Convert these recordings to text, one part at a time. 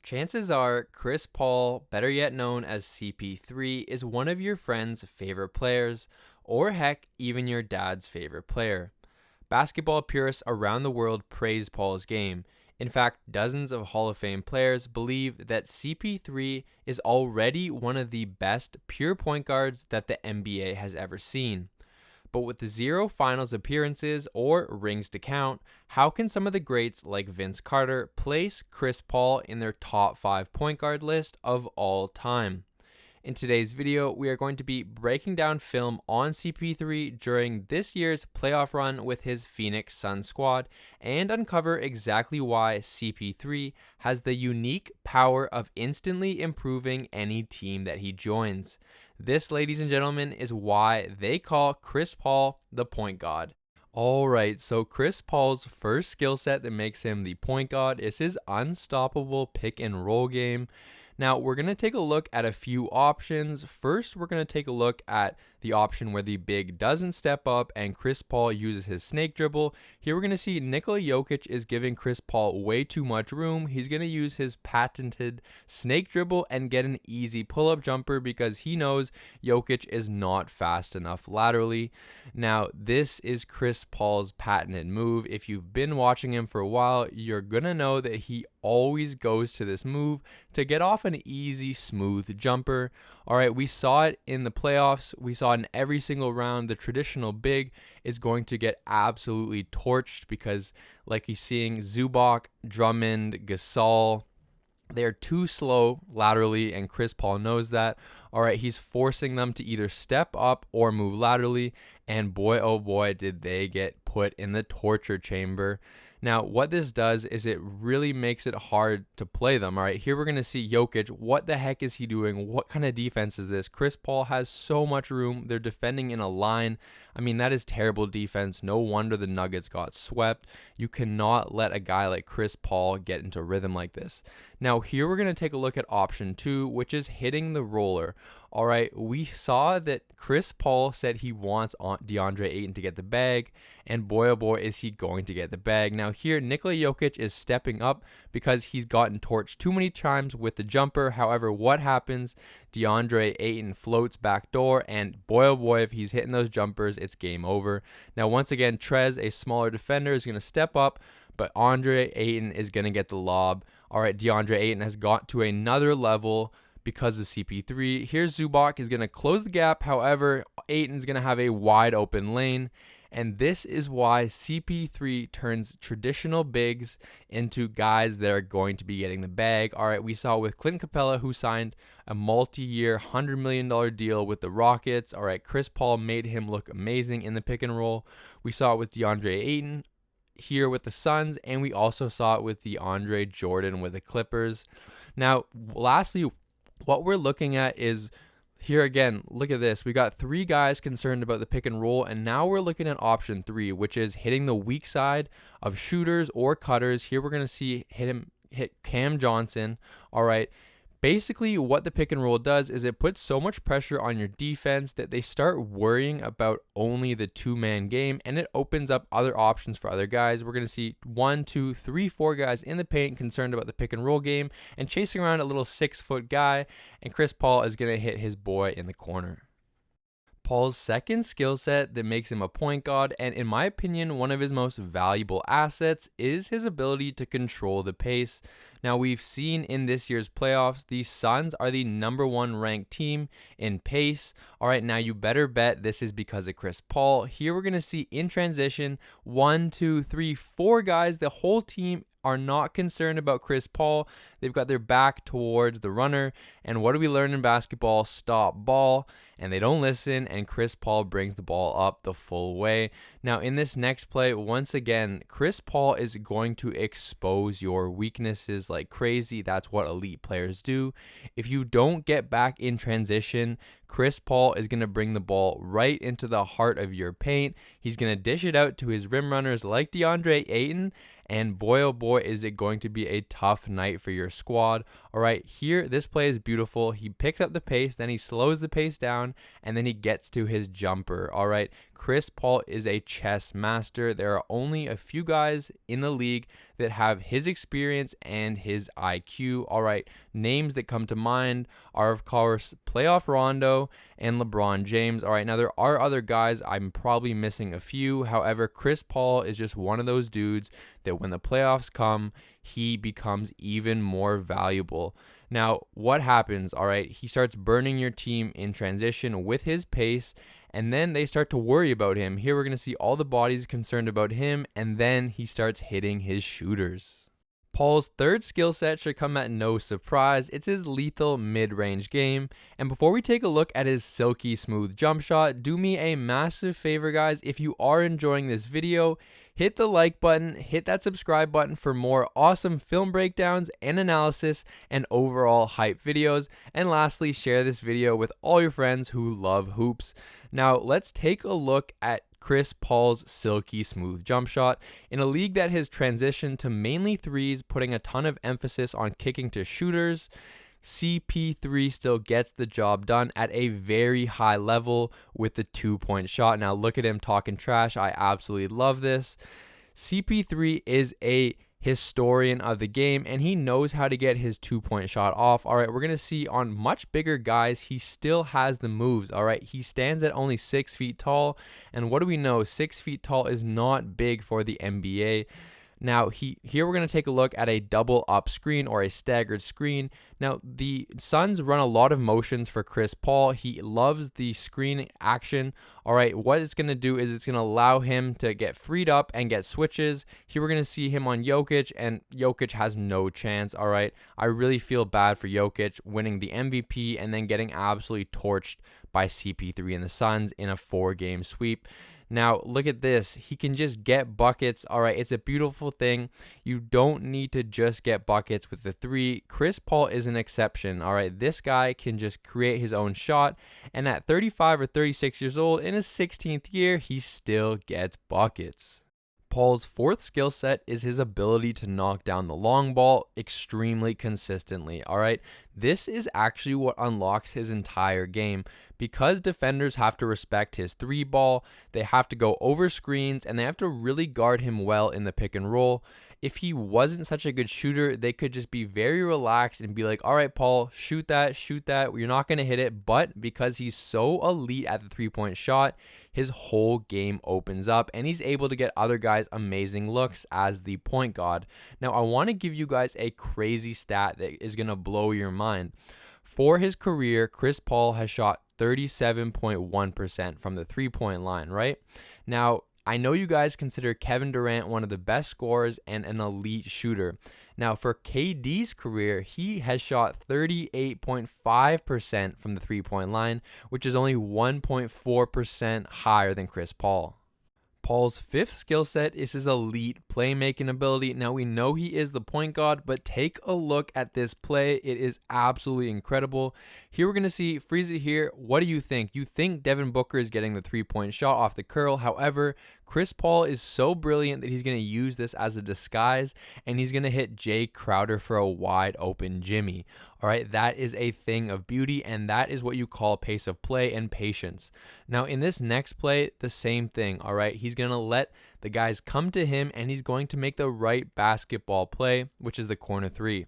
Chances are Chris Paul, better yet known as CP3, is one of your friend's favorite players, or heck, even your dad's favorite player. Basketball purists around the world praise Paul's game. In fact, dozens of Hall of Fame players believe that CP3 is already one of the best pure point guards that the NBA has ever seen. But with zero finals appearances or rings to count, how can some of the greats like Vince Carter place Chris Paul in their top 5 point guard list of all time? In today's video, we are going to be breaking down film on CP3 during this year's playoff run with his Phoenix Suns squad and uncover exactly why CP3 has the unique power of instantly improving any team that he joins. This, ladies and gentlemen, is why they call Chris Paul the point god. Alright, so Chris Paul's first skill set that makes him the point god is his unstoppable pick and roll game. Now, we're going to take a look at a few options. First, we're going to take a look at the option where the big doesn't step up and Chris Paul uses his snake dribble. Here we're going to see Nikola Jokic is giving Chris Paul way too much room. He's going to use his patented snake dribble and get an easy pull-up jumper because he knows Jokic is not fast enough laterally. Now, this is Chris Paul's patented move. If you've been watching him for a while, you're going to know that he always goes to this move to get off an easy, smooth jumper. All right, we saw it in the playoffs. We saw it in every single round. The traditional big is going to get absolutely torched because, like you're seeing, Zubac, Drummond, Gasol, they're too slow laterally, and Chris Paul knows that. All right, he's forcing them to either step up or move laterally, and boy, oh boy, did they get put in the torture chamber. Now, what this does is it really makes it hard to play them. All right, here we're going to see Jokic. What the heck is he doing? What kind of defense is this? Chris Paul has so much room. They're defending in a line. I mean, that is terrible defense. No wonder the Nuggets got swept. You cannot let a guy like Chris Paul get into rhythm like this. Now, here we're going to take a look at option 2, which is hitting the roller. All right, we saw that Chris Paul said he wants DeAndre Ayton to get the bag, and boy, oh boy, is he going to get the bag. Now here, Nikola Jokic is stepping up because he's gotten torched too many times with the jumper. However, what happens? DeAndre Ayton floats back door, and boy, oh boy, if he's hitting those jumpers, it's game over. Now, once again, Trez, a smaller defender, is going to step up, but Andre Ayton is going to get the lob. All right, DeAndre Ayton has got to another level because of CP3. Here's Zubac is going to close the gap. However, Ayton's going to have a wide open lane. And this is why CP3 turns traditional bigs into guys that are going to be getting the bag. All right, we saw with Clint Capella, who signed a multi-year $100 million deal with the Rockets. All right, Chris Paul made him look amazing in the pick and roll. We saw it with DeAndre Ayton here with the Suns, and we also saw it with DeAndre Jordan with the Clippers. Now, lastly, what we're looking at is here again, look at this. We got 3 guys concerned about the pick and roll, and now we're looking at option 3, which is hitting the weak side of shooters or cutters. Here we're going to see hit Cam Johnson. All right. Basically, what the pick and roll does is it puts so much pressure on your defense that they start worrying about only the 2-man game, and it opens up other options for other guys. We're going to see 1, 2, 3, 4 guys in the paint concerned about the pick and roll game and chasing around a little 6-foot guy, and Chris Paul is going to hit his boy in the corner. Paul's second skill set that makes him a point guard, and in my opinion, one of his most valuable assets, is his ability to control the pace. Now, we've seen in this year's playoffs, the Suns are the #1 ranked team in pace. All right, now you better bet this is because of Chris Paul. Here we're going to see in transition 1, 2, 3, 4 guys. The whole team are not concerned about Chris Paul. They've got their back towards the runner. And what do we learn in basketball? Stop ball. And they don't listen, and Chris Paul brings the ball up the full way. Now, in this next play, once again, Chris Paul is going to expose your weaknesses like crazy. That's what elite players do. If you don't get back in transition, Chris Paul is going to bring the ball right into the heart of your paint. He's going to dish it out to his rim runners like DeAndre Ayton, and boy oh boy is it going to be a tough night for your squad. All right, here this play is beautiful. He picks up the pace, then he slows the pace down, and then he gets to his jumper. All right, Chris Paul is a chess master. There are only a few guys in the league that have his experience and his IQ. All right, names that come to mind are, of course, playoff Rondo and LeBron James. All right, now there are other guys. I'm probably missing a few. However, Chris Paul is just one of those dudes that when the playoffs come, he becomes even more valuable. Now, what happens? All right, he starts burning your team in transition with his pace, and then they start to worry about him. Here we're going to see all the bodies concerned about him, and then he starts hitting his shooters. Paul's third skill set should come at no surprise. It's his lethal mid-range game. And before we take a look at his silky smooth jump shot, do me a massive favor, guys. If you are enjoying this video, hit the like button, hit that subscribe button for more awesome film breakdowns and analysis and overall hype videos. And lastly, share this video with all your friends who love hoops. Now, let's take a look at Chris Paul's silky smooth jump shot. In a league that has transitioned to mainly threes, putting a ton of emphasis on kicking to shooters, CP3 still gets the job done at a very high level with the 2-point shot. Now look at him talking trash. I absolutely love this. CP3 is a historian of the game, and he knows how to get his 2-point shot off. All right, we're going to see on much bigger guys, he still has the moves. All right, he stands at only 6 feet tall, and what do we know? 6 feet tall is not big for the NBA. Now, here we're going to take a look at a double up screen or a staggered screen. Now, the Suns run a lot of motions for Chris Paul. He loves the screen action. All right, what it's going to do is it's going to allow him to get freed up and get switches. Here we're going to see him on Jokic, and Jokic has no chance. All right, I really feel bad for Jokic winning the MVP and then getting absolutely torched by CP3 and the Suns in a 4-game sweep. Now, look at this. He can just get buckets. All right, it's a beautiful thing. You don't need to just get buckets with the 3. Chris Paul is an exception. All right, this guy can just create his own shot. And at 35 or 36 years old, in his 16th year, he still gets buckets. Paul's fourth skill set is his ability to knock down the long ball extremely consistently. All right, this is actually what unlocks his entire game. Because defenders have to respect his 3 ball, they have to go over screens, and they have to really guard him well in the pick and roll. If he wasn't such a good shooter, they could just be very relaxed and be like, all right, Paul, shoot that. You're not going to hit it. But because he's so elite at the 3-point shot, his whole game opens up, and he's able to get other guys amazing looks as the point guard. Now, I want to give you guys a crazy stat that is going to blow your mind. For his career, Chris Paul has shot 37.1% from the 3-point line, right? Now, I know you guys consider Kevin Durant one of the best scorers and an elite shooter. Now, for KD's career, he has shot 38.5% from the 3-point line, which is only 1.4% higher than Chris Paul. Paul's fifth skill set is his elite playmaking ability. Now, we know he is the point guard, but take a look at this play. It is absolutely incredible. Here we're going to see, freeze it here. What do you think? You think Devin Booker is getting the 3-point shot off the curl. However, Chris Paul is so brilliant that he's going to use this as a disguise, and he's going to hit Jay Crowder for a wide open Jimmy. All right, that is a thing of beauty, and that is what you call pace of play and patience. Now, in this next play, the same thing. All right, he's going to let the guys come to him, and he's going to make the right basketball play, which is the corner 3.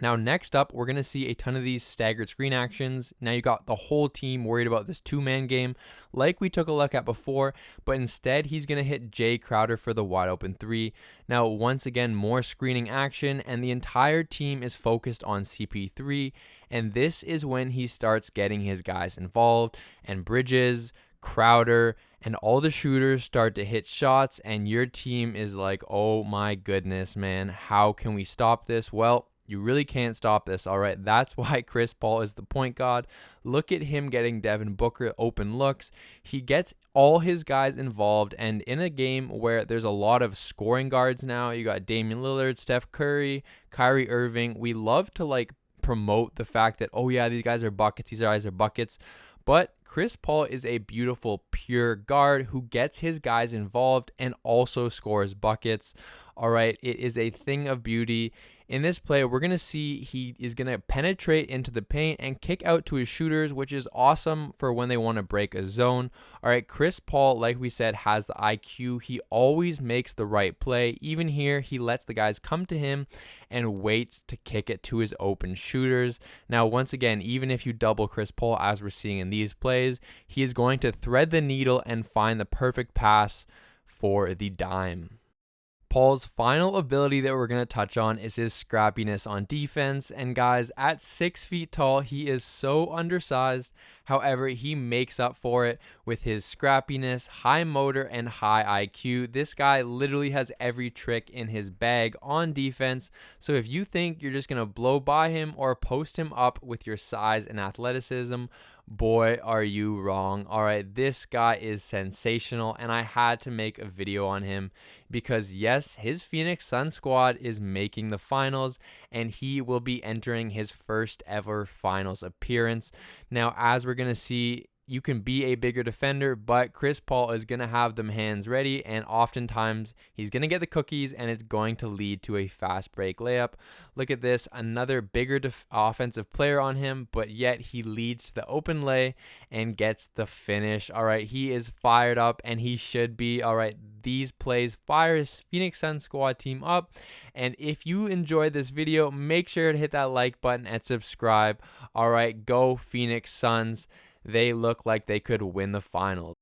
Now, next up, we're going to see a ton of these staggered screen actions. Now, you got the whole team worried about this 2-man game like we took a look at before, but instead, he's going to hit Jay Crowder for the wide open 3. Now, once again, more screening action, and the entire team is focused on CP3, and this is when he starts getting his guys involved, and Bridges, Crowder, and all the shooters start to hit shots, and your team is like, oh my goodness, man, how can we stop this? Well, you really can't stop this, all right? That's why Chris Paul is the point guard. Look at him getting Devin Booker open looks. He gets all his guys involved, and in a game where there's a lot of scoring guards now, you got Damian Lillard, Steph Curry, Kyrie Irving. We love to promote the fact that, oh yeah, these guys are buckets, these guys are buckets. But Chris Paul is a beautiful, pure guard who gets his guys involved and also scores buckets. All right, it is a thing of beauty. In this play, we're going to see he is going to penetrate into the paint and kick out to his shooters, which is awesome for when they want to break a zone. All right, Chris Paul, like we said, has the IQ. He always makes the right play. Even here, he lets the guys come to him and waits to kick it to his open shooters. Now, once again, even if you double Chris Paul, as we're seeing in these plays, he is going to thread the needle and find the perfect pass for the dime. Paul's final ability that we're going to touch on is his scrappiness on defense. And guys, at 6 feet tall, he is so undersized. However, he makes up for it with his scrappiness, high motor, and high IQ. This guy literally has every trick in his bag on defense. So if you think you're just going to blow by him or post him up with your size and athleticism, boy, are you wrong. All right, this guy is sensational, and I had to make a video on him because, yes, his Phoenix Suns squad is making the finals, and he will be entering his first ever finals appearance. Now, as we're going to see, you can be a bigger defender, but Chris Paul is going to have them hands ready, and oftentimes he's going to get the cookies, and it's going to lead to a fast break layup. Look at this, another bigger offensive player on him, but yet he leads to the open lay and gets the finish. All right, he is fired up, and he should be. All right, these plays fire his Phoenix Suns squad team up. And if you enjoyed this video, make sure to hit that like button and subscribe. All right, go Phoenix Suns. They look like they could win the finals.